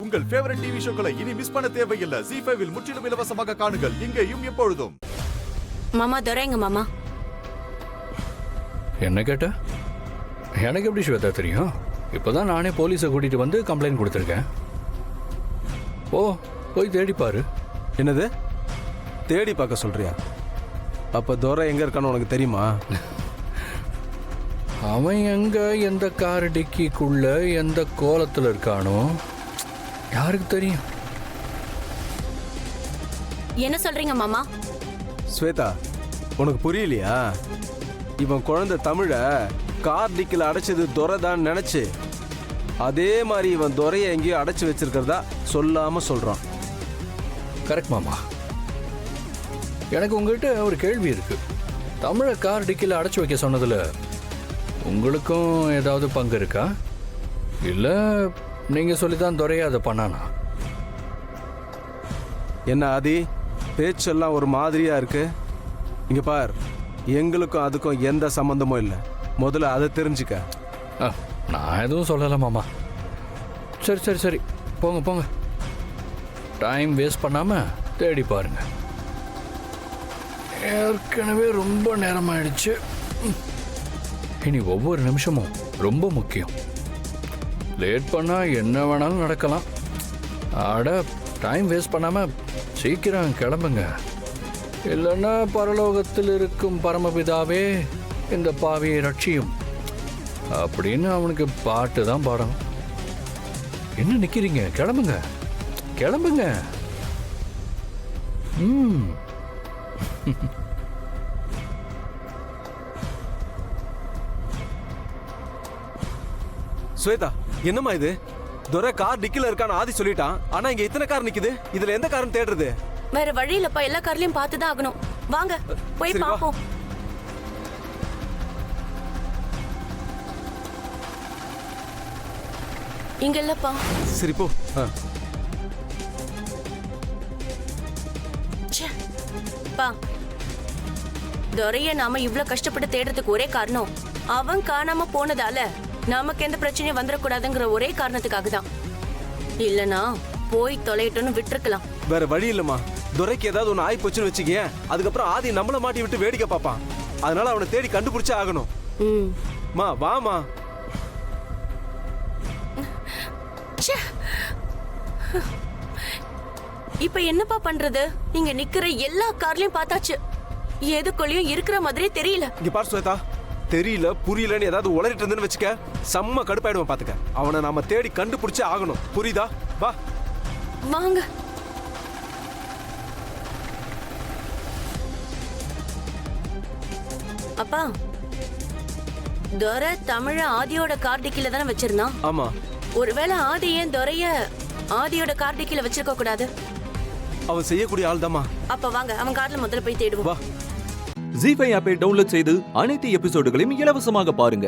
உங்கள் favourite TV ஷோக்களை இனி miss பண்ண தேவையில்லை. ZEE5 இல் முற்றிலும் இலவசமாக காணுங்கள். இங்கேயும் எப்பொழுதும். மாமா துரைங்க மாமா. என்ன கேட்ட? எனக்கு எப்படி ஸ்வேதா தெரியும்? இப்போதான் நானே போலீஸை கூட்டிட்டு வந்து கம்ப்ளைண்ட் கொடுத்துருக்கேன். ஓ, போய் தேடிப்பாரு. என்னது தேடி பார்க்க சொல்றியா? அப்ப துரை எங்க இருக்கான்னு உனக்கு தெரியுமா? அவன் எங்க எந்த கார் டிக்கிக்குள்ள எந்த கோலத்தில் இருக்கானோ யாருக்கு தெரியும்? என்ன சொல்றீங்க மாமா? ஸ்வேதா, உனக்கு புரியலையா? இவன் குழந்தை தமிழ கார் டிக்கில் அடைச்சது துரை தான் நினைச்சு அதே மாதிரி இவன் துரையை எங்கேயோ அடைச்சு வச்சிருக்கிறதா சொல்லாம சொல்றான். கரெக்ட் மாமா. எனக்கு உங்ககிட்ட ஒரு கேள்வி இருக்கு. தமிழை கார் டிக்கில் அடைச்சு வைக்க சொன்னதுல உங்களுக்கும் ஏதாவது பங்கு இருக்கா? இல்லை நீங்க சொல்லிதான் துரையா அதை பண்ணானா? என்ன ஆதி, பேச்செல்லாம் ஒரு மாதிரியா இருக்கு. இங்க பார், எங்களுக்கும் அதுக்கும் எந்த சம்பந்தமும் இல்லை. முதல்ல அதை தெரிஞ்சுக்க. நான் எதுவும் சொல்லலை மாமா. சரி சரி சரி, போங்க போங்க. டைம் வேஸ்ட் பண்ணாம தேடி பாருங்க. ஏற்கனவே ரொம்ப நேரமாயிடுச்சு. இனி ஒவ்வொரு நிமிஷமும் ரொம்ப முக்கியம். லேட் பண்ணா என்ன வேணாலும் நடக்கலாம். ஆட டைம் வேஸ்ட் பண்ணாம சீக்கிரம் கிளம்புங்க. இல்லைன்னா பரலோகத்தில் இருக்கும் பரமபிதாவே இந்த பாவியை ரட்சியும் அப்படின்னு அவனுக்கு பாட்டு தான் பாடணும். என்ன நிக்கிறீங்க? கிளம்புங்க கிளம்புங்க. ஸ்வேதா, என்னம்மா இது? துரை கார் டிக்கில இருக்கான்னு ஆதி சொல்லிட்டான். ஆனா இங்க இத்தனை கார் நிக்குது. இதுல எந்த காரும் தேடுறது? வேற வழி இல்லப்பா, எல்லா கார்லயும் பார்த்துதான் ஆகணும். வாங்க போய் சரி, வா. பாப்போம். இங்க இல்லப்பா. சரி போ. ச்சே. பா, துரைய நாம இவ்ளோ கஷ்டப்பட்டு தேடுறதுக்கு ஒரே காரணம் அவன் காணாம போனதால நமக்கு எந்த பிரச்சனையும் வந்துடக்கூடாதுங்கிற ஒரே காரணத்துக்காக தான். இல்லனா போய் தொலைட்டோன்னு விட்டுருக்கலாம். வேற வழி இல்லம்மா. துரைக்கு ஏதாவது ஒன்று ஆகி போச்சுன்னு வச்சுக்கே, அதுக்கப்புறம் ஆதி நம்மள மாட்டி விட்டு வேடிக்கை பார்ப்பான். அதனால அவனை தேடி கண்டுபிடிச்சே ஆகணும். மா வாமா. இப்ப என்னப்பா பண்றது? இங்க நிக்கிற எல்லா கார்லயும் பார்த்தாச்சு. எதுக்குள்ளயும் இருக்கிற மாதிரி தெரியல. இங்க பாரு ஸ்வேதா, தெரியல புரியலன்னு ஏதாவது உளறிட்டு இருந்துன்னு வச்சுக்க, செம்ம கடுப்பாயிடுவான் பாத்துக்க. அவனை நாம தேடி கண்டுபிடிச்சே ஆகணும். புரியுதா? வா வாங்க. அப்பா, துரை தமிழ ஆதியோட கார் டிக்கில தானே வச்சிருந்தான். ஆமா. ஒருவேளை ஆதி ஏன் துரைய ஆதியோட கார் டிக்கில வச்சிருக்க கூடாது? அவன் செய்யக்கூடிய ஆள் தாமா. அப்ப வாங்க அவன் கார்ல முதல்ல போய் தேடுவோம். வா. ZEE5 ஆப்பை டவுன்லோட் செய்து அனைத்து எபிசோடுகளையும் இலவசமாக பாருங்க.